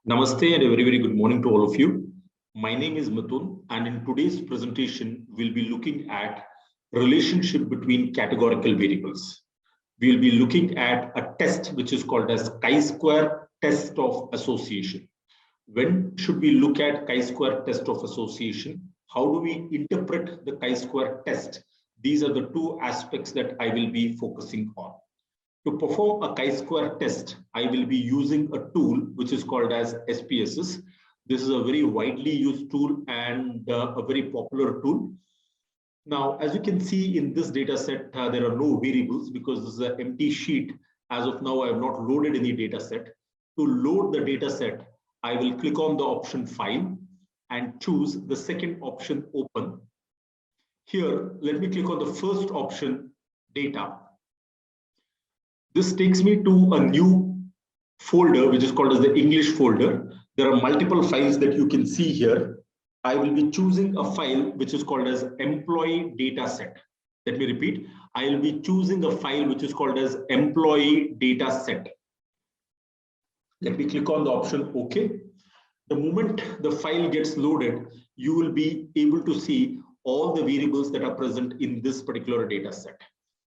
Namaste and a very good morning to all of you. My name is Mithun, and in today's presentation, we'll be looking at relationship between categorical variables. We'll be looking at a test which is called as chi-square test of association. When should we look at chi-square test of association? How do we interpret the chi-square test? These are the two aspects that I will be focusing on. To perform a chi-square test, I will be using a tool which is called as SPSS. This is a very widely used tool and a very popular tool. Now, as you can see in this data set, there are no variables because this is an empty sheet. As of now, I have not loaded any data set. To load the data set, I will click on the option File and choose the second option Open. Here, let me click on the first option, Data. This takes me to a new folder, which is called as the English folder. There are multiple files that you can see here. I will be choosing a file which is called as employee data set. Let me repeat. I will be choosing a file which is called as employee data set. Let me click on the option OK. The moment the file gets loaded, you will be able to see all the variables that are present in this particular data set.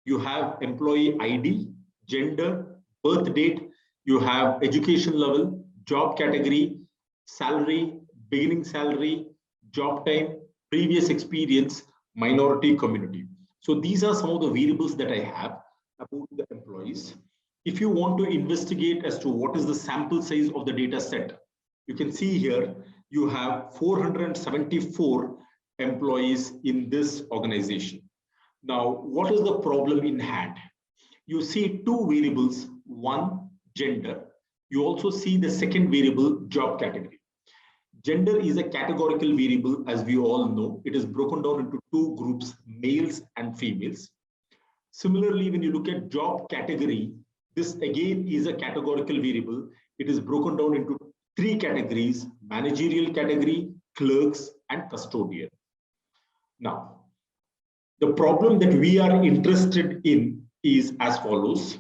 You have employee ID, gender, birth date, you have education level, job category, salary, beginning salary, job time, previous experience, minority community. So these are some of the variables that I have about the employees. If you want to investigate as to what is the sample size of the data set, you can see here you have 474 employees in this organization. Now, what is the problem in hand? You see two variables, one, gender. You also see the second variable, job category. Gender is a categorical variable, as we all know. It is broken down into two groups, males and females. Similarly, when you look at job category, this again is a categorical variable. It is broken down into three categories, managerial category, clerks, and custodian. Now, the problem that we are interested in is as follows.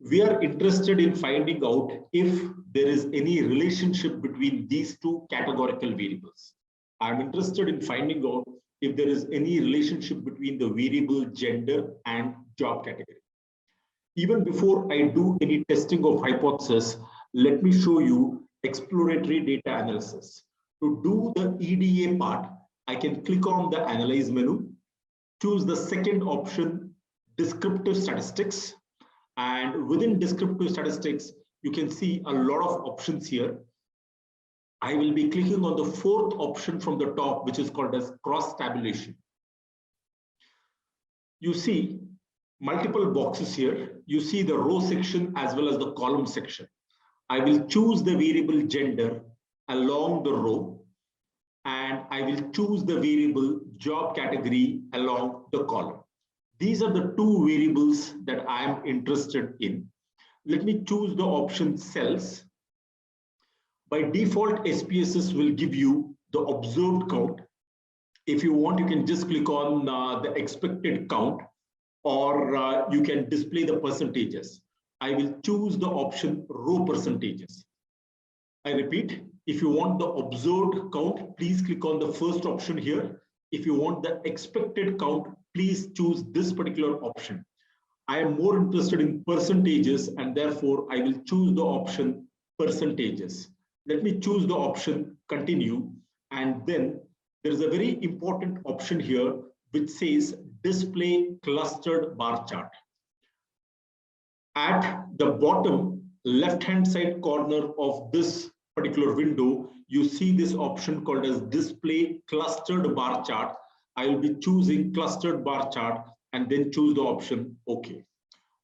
We are interested in finding out if there is any relationship between these two categorical variables. I'm interested in finding out if there is any relationship between the variable gender and job category. Even before I do any testing of hypothesis, let me show you exploratory data analysis. To do the EDA part, I can click on the Analyze menu, choose the second option, Descriptive Statistics, and within Descriptive Statistics, you can see a lot of options here. I will be clicking on the fourth option from the top, which is called as Crosstabulation. You see multiple boxes here. You see the row section as well as the column section. I will choose the variable gender along the row, and I will choose the variable job category along the column. These are the two variables that I am interested in. Let me choose the option cells. By default, SPSS will give you the observed count. If you want, you can just click on the expected count, or you can display the percentages. I will choose the option row percentages. I repeat, if you want the observed count, please click on the first option here. If you want the expected count, please choose this particular option. I am more interested in percentages, and therefore I will choose the option percentages. Let me choose the option continue, and then there is a very important option here which says display clustered bar chart. At the bottom left-hand side corner of this particular window, you see this option called as display clustered bar chart. I will be choosing clustered bar chart and then choose the option OK.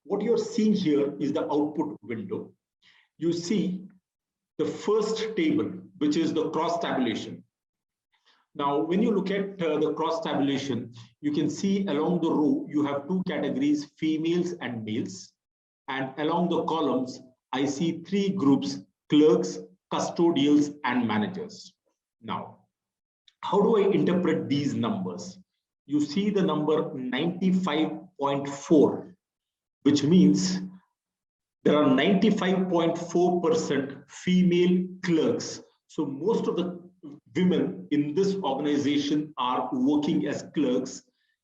What you're seeing here is the output window. You see the first table, which is the cross-tabulation. Now, when you look at the cross-tabulation, you can see along the row, you have two categories, females and males. And along the columns, I see three groups, clerks, custodials, and managers. Now, how do I interpret these numbers? You see the number 95.4, which means there are 95.4% female clerks. So most of the women in this organization are working as clerks.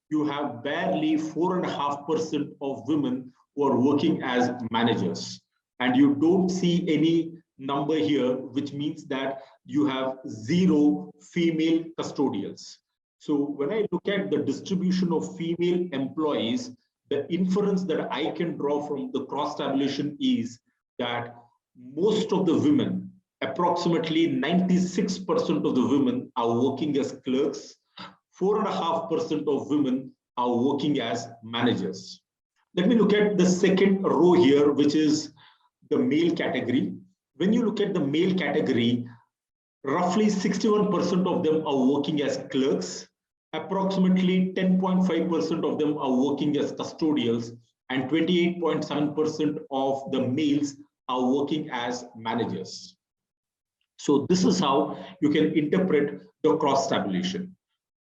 You have barely 4.5% of women who are working as managers. And you don't see any number here, which means that you have 0 female custodials. So when I look at the distribution of female employees, the inference that I can draw from the cross tabulation is that most of the women, approximately 96% of the women, are working as clerks. 4.5% of women are working as managers. Let me look at the second row here, which is the male category. When you look at the male category, roughly 61% of them are working as clerks. Approximately 10.5% of them are working as custodials, and 28.7% of the males are working as managers. So this is how you can interpret the cross tabulation.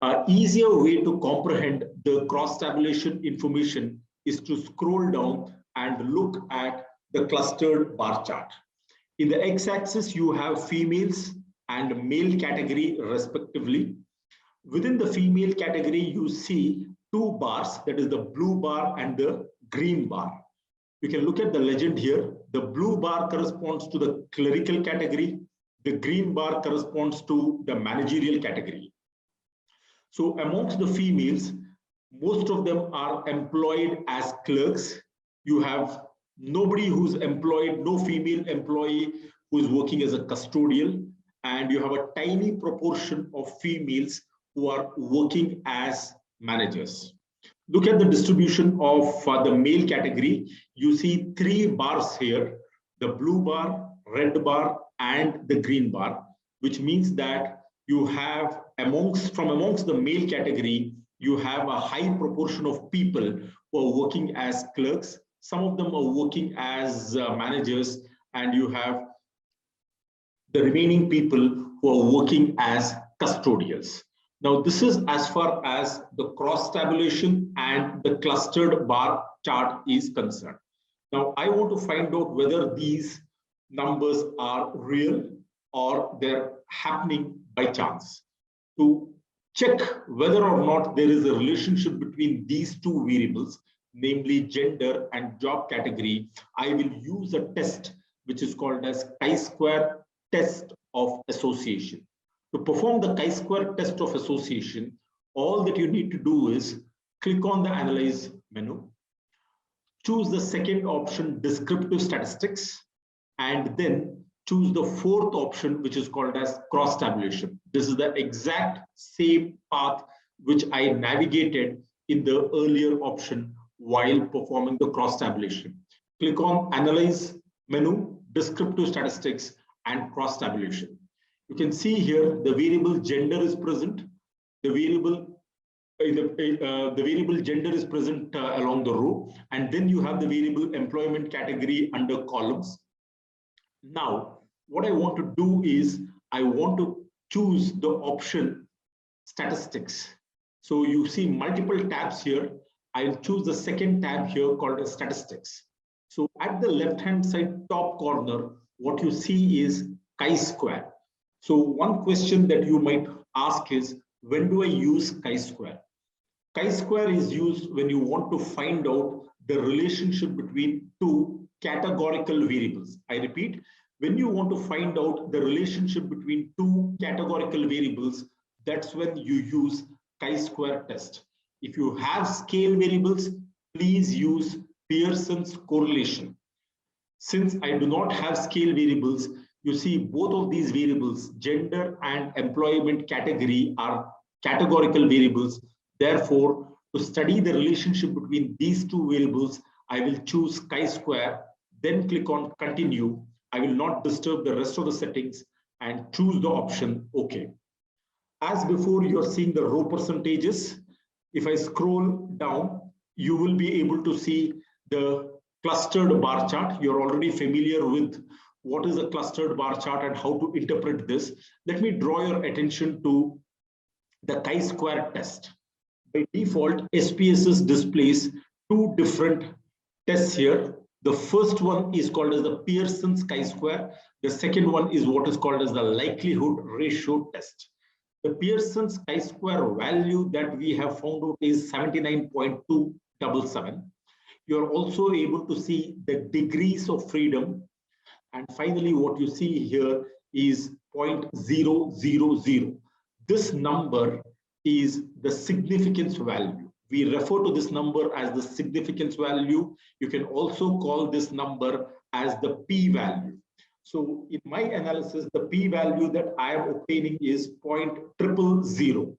An easier way to comprehend the cross tabulation information is to scroll down and look at the clustered bar chart. In the x-axis, you have females and male category respectively. Within the female category, you see 2 bars, that is the blue bar and the green bar. You can look at the legend here. The blue bar corresponds to the clerical category. The green bar corresponds to the managerial category. So amongst the females, most of them are employed as clerks. You have nobody who's employed, no female employee who is working as a custodial, and you have a tiny proportion of females who are working as managers. Look at the distribution of the male category. You see 3 bars here, the blue bar, red bar, and the green bar, which means that you have from amongst the male category, you have a high proportion of people who are working as clerks. Some of them are working as managers, and you have the remaining people who are working as custodials. Now, this is as far as the cross tabulation and the clustered bar chart is concerned. Now, I want to find out whether these numbers are real or they're happening by chance. To check whether or not there is a relationship between these 2 variables, namely gender and job category, I will use a test which is called as chi-square test of association. To perform the chi-square test of association, all that you need to do is click on the Analyze menu, choose the second option, Descriptive Statistics, and then choose the 4th option, which is called as Cross Tabulation. This is the exact same path which I navigated in the earlier option while performing the cross tabulation. Click on Analyze menu, Descriptive Statistics, and Cross Tabulation. You can see here the variable gender is present. The variable gender is present along the row, and then you have the variable employment category under columns. Now, what I want to do is I want to choose the option statistics. So you see multiple tabs here. I'll choose the second tab here called as statistics. So at the left-hand side top corner, what you see is chi-square. So one question that you might ask is, when do I use chi-square? Chi-square is used when you want to find out the relationship between 2 categorical variables. I repeat, when you want to find out the relationship between 2 categorical variables, that's when you use chi-square test. If you have scale variables, please use Pearson's correlation. Since I do not have scale variables, you see both of these variables, gender and employment category, are categorical variables. Therefore, to study the relationship between these 2 variables, I will choose chi-square, then click on continue. I will not disturb the rest of the settings and choose the option OK. As before, you're seeing the row percentages. If I scroll down, you will be able to see the clustered bar chart. You're already familiar with what is a clustered bar chart and how to interpret this. Let me draw your attention to the chi-square test. By default, SPSS displays 2 different tests here. The first one is called as the Pearson chi-square. The second one is what is called as the likelihood ratio test. The Pearson chi-square value that we have found out is 79.277. You're also able to see the degrees of freedom. And finally, what you see here is 0.000. This number is the significance value. We refer to this number as the significance value. You can also call this number as the p-value. So in my analysis, the p-value that I am obtaining is 0.000.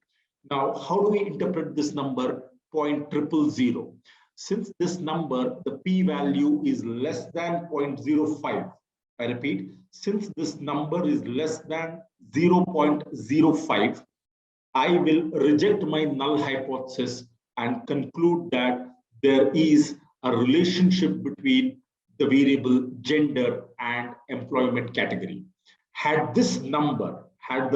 Now, how do we interpret this number 0.000? Since this number, the p-value is less than 0.05. I repeat, since this number is less than 0.05, I will reject my null hypothesis and conclude that there is a relationship between the variable gender and employment category. Had this number, that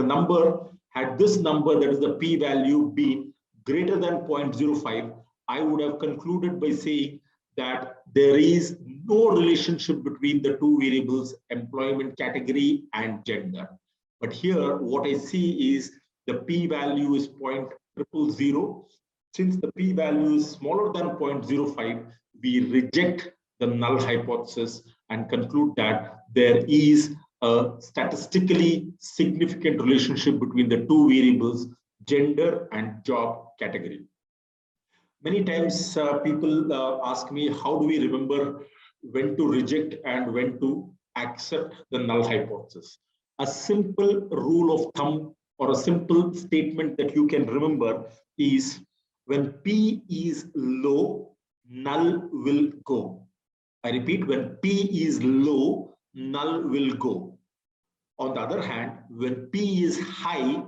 is the p-value, been greater than 0.05, I would have concluded by saying that there is no relationship between the two variables, employment category and gender. But here, what I see is the p-value is 0.000. Since the p-value is smaller than 0.05, we reject the null hypothesis and conclude that there is a statistically significant relationship between the two variables, gender and job category. Many times people ask me, how do we remember when to reject and when to accept the null hypothesis? A simple rule of thumb or a simple statement that you can remember is, when P is low, null will go. I repeat, when P is low, null will go. On the other hand, when P is high,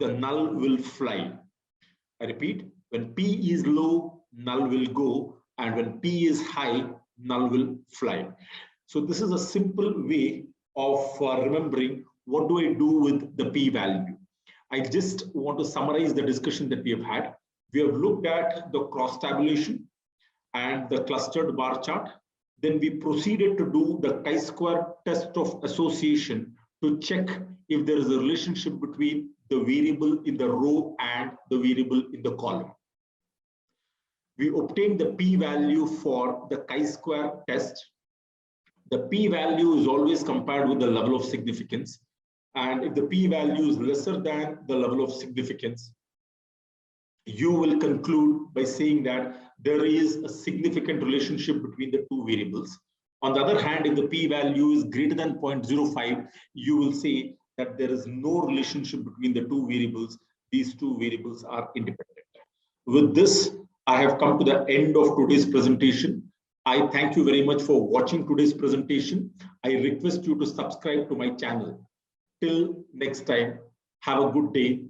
the null will fly. I repeat, when P is low, null will go, and when P is high, null will fly. So this is a simple way of remembering what do I do with the P value. I just want to summarize the discussion that we have had. We have looked at the cross-tabulation and the clustered bar chart. Then we proceeded to do the chi-square test of association to check if there is a relationship between the variable in the row and the variable in the column. We obtained the p-value for the chi-square test. The p-value is always compared with the level of significance. And if the p-value is lesser than the level of significance, you will conclude by saying that there is a significant relationship between the two variables. On the other hand, if the p-value is greater than 0.05, you will say that there is no relationship between the two variables. These two variables are independent. With this, I have come to the end of today's presentation. I thank you very much for watching today's presentation. I request you to subscribe to my channel. Till next time, have a good day.